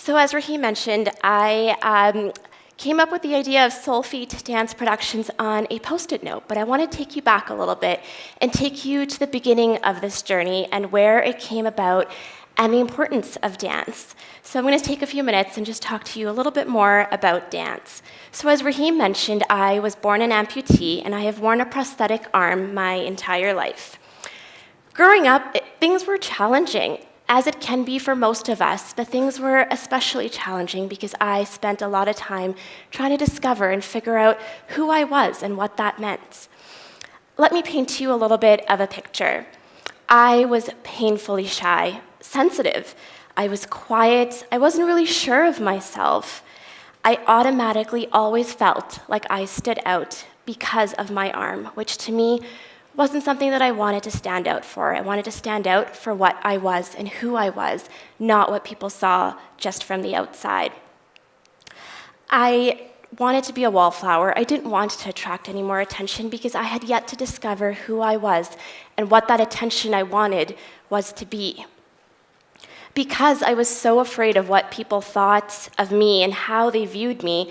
So as Raheem mentioned, I came up with the idea of Soul Feet Dance Productions on a Post-it note, but I want to take you back a little bit and take you to the beginning of this journey and where it came about and the importance of dance. So I'm going to take a few minutes and just talk to you a little bit more about dance. So as Raheem mentioned, I was born an amputee, and I have worn a prosthetic arm my entire life. Growing up, things were challenging, as it can be for most of us, but things were especially challenging because I spent a lot of time trying to discover and figure out who I was and what that meant. Let me paint you a little bit of a picture. I was painfully shy, sensitive. I was quiet. I wasn't really sure of myself. I automatically always felt like I stood out because of my arm, which to me wasn't something that I wanted to stand out for. I wanted to stand out for what I was and who I was, not what people saw just from the outside. I wanted to be a wallflower. I didn't want to attract any more attention because I had yet to discover who I was and what that attention I wanted was to be. Because I was so afraid of what people thought of me and how they viewed me,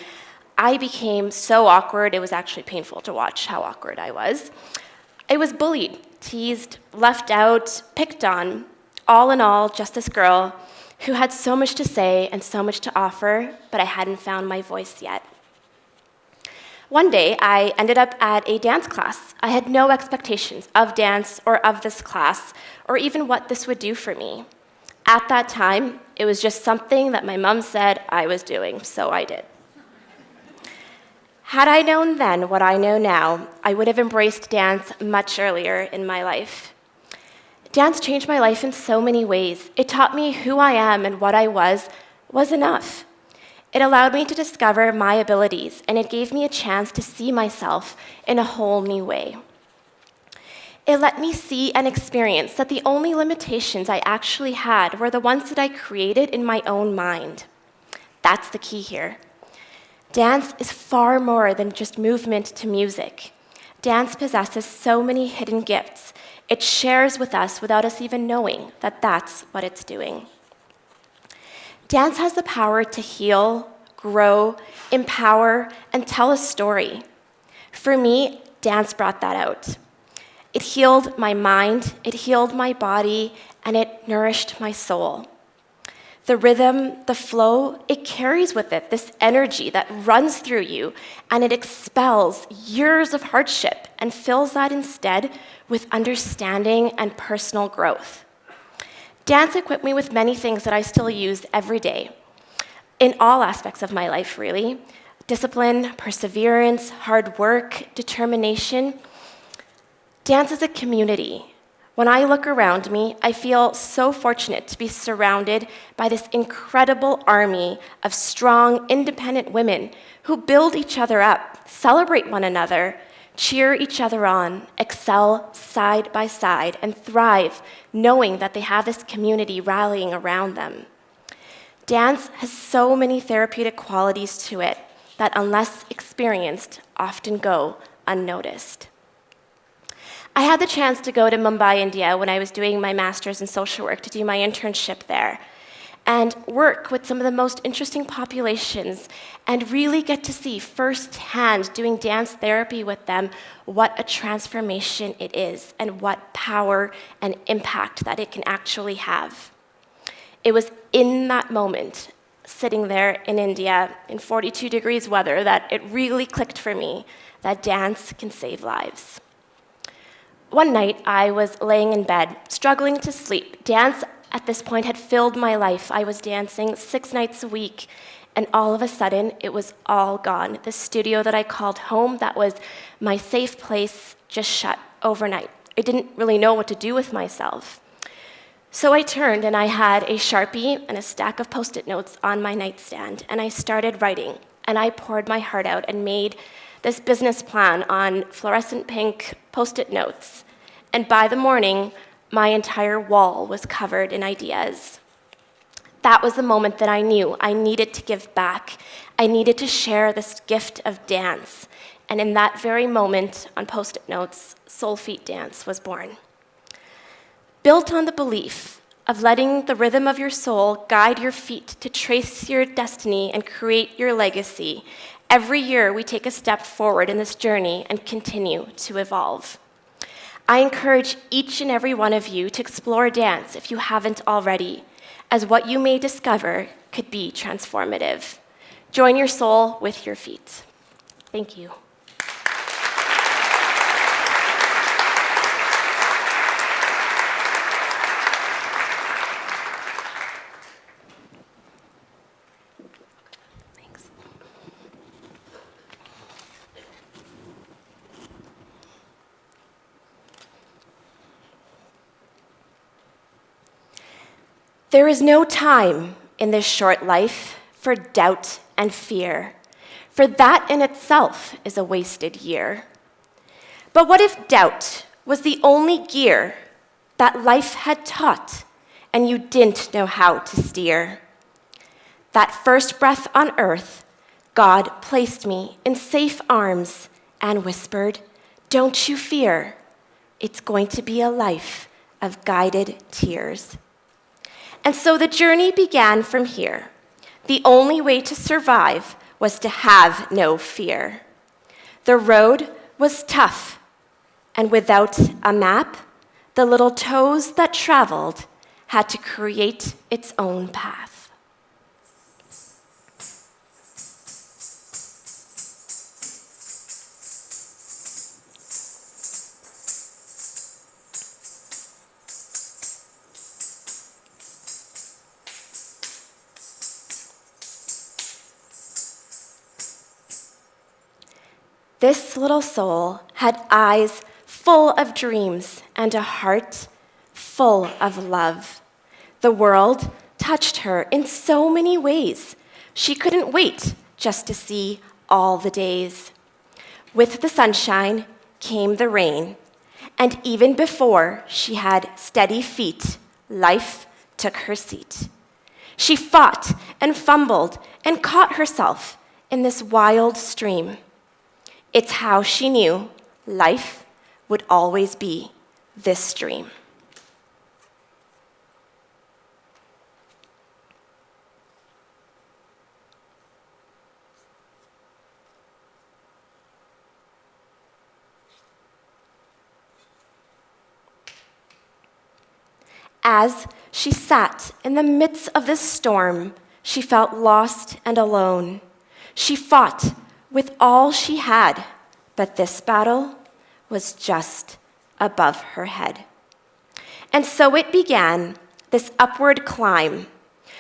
I became so awkward. It was actually painful to watch how awkward I was. I was bullied, teased, left out, picked on. All in all, just this girl who had so much to say and so much to offer, but I hadn't found my voice yet. One day, I ended up at a dance class. I had no expectations of dance or of this class, or even what this would do for me. At that time, it was just something that my mom said I was doing, so I did. Had I known then what I know now, I would have embraced dance much earlier in my life. Dance changed my life in so many ways. It taught me who I am and what I was enough. It allowed me to discover my abilities, and it gave me a chance to see myself in a whole new way. It let me see and experience that the only limitations I actually had were the ones that I created in my own mind. That's the key here. Dance is far more than just movement to music. Dance possesses so many hidden gifts. It shares with us without us even knowing that that's what it's doing. Dance has the power to heal, grow, empower, and tell a story. For me, dance brought that out. It healed my mind, it healed my body, and it nourished my soul. The rhythm, the flow, it carries with it this energy that runs through you, and it expels years of hardship and fills that instead with understanding and personal growth. Dance equipped me with many things that I still use every day, in all aspects of my life, really. Discipline, perseverance, hard work, determination. Dance is a community. When I look around me, I feel so fortunate to be surrounded by this incredible army of strong, independent women who build each other up, celebrate one another, cheer each other on, excel side by side, and thrive knowing that they have this community rallying around them. Dance has so many therapeutic qualities to it that, unless experienced, often go unnoticed. I had the chance to go to Mumbai, India, when I was doing my master's in social work to do my internship there and work with some of the most interesting populations and really get to see firsthand, doing dance therapy with them, what a transformation it is and what power and impact that it can actually have. It was in that moment, sitting there in India in 42 degrees weather, that it really clicked for me that dance can save lives. One night, I was laying in bed, struggling to sleep. Dance at this point had filled my life. I was dancing 6 nights a week, and all of a sudden, it was all gone. The studio that I called home, that was my safe place, just shut overnight. I didn't really know what to do with myself. So I turned, and I had a Sharpie and a stack of Post-it notes on my nightstand, and I started writing, and I poured my heart out and made this business plan on fluorescent pink Post-it notes. And by the morning, my entire wall was covered in ideas. That was the moment that I knew I needed to give back. I needed to share this gift of dance. And in that very moment, on Post-it notes, Soul Feet Dance was born. Built on the belief of letting the rhythm of your soul guide your feet to trace your destiny and create your legacy. Every year, we take a step forward in this journey and continue to evolve. I encourage each and every one of you to explore dance if you haven't already, as what you may discover could be transformative. Join your soul with your feet. Thank you. Thanks. There is no time in this short life for doubt and fear, for that in itself is a wasted year. But what if doubt was the only gear that life had taught and you didn't know how to steer? That first breath on earth, God placed me in safe arms and whispered, "Don't you fear, it's going to be a life of guided tears." And so the journey began from here. The only way to survive was to have no fear. The road was tough, and without a map, the little toes that traveled had to create its own path. This little soul had eyes full of dreams and a heart full of love. The world touched her in so many ways. She couldn't wait just to see all the days. With the sunshine came the rain, and even before she had steady feet, life took her seat. She fought and fumbled and caught herself in this wild stream. It's how she knew life would always be this dream. As she sat in the midst of this storm, she felt lost and alone. She fought with all she had, but this battle was just above her head. And so it began, this upward climb.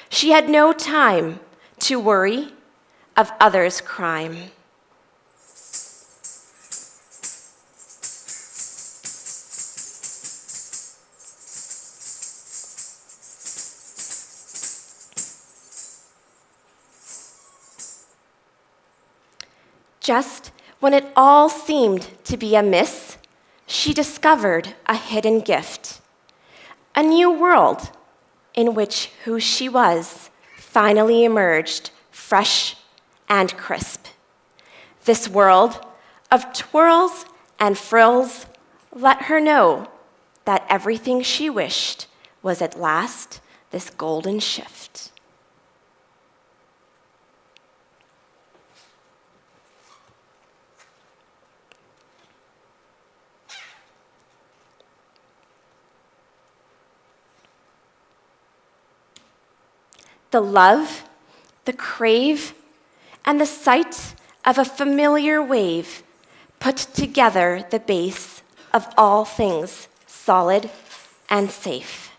She had no time to worry of others' crime. Just when it all seemed to be amiss, she discovered a hidden gift, a new world in which who she was finally emerged fresh and crisp. This world of twirls and frills let her know that everything she wished was at last this golden shift. The love, the crave, and the sight of a familiar wave put together the base of all things solid and safe.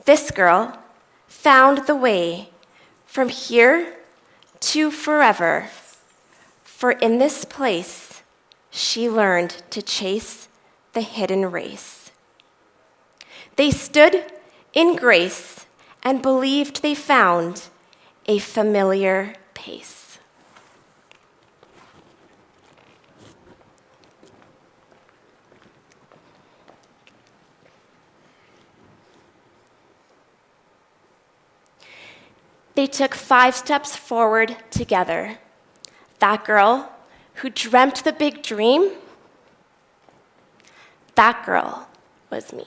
This girl found the way from here to forever, for in this place she learned to chase the hidden race. They stood in grace and believed they found a familiar pace. They took 5 steps forward together. That girl who dreamt the big dream, that girl was me.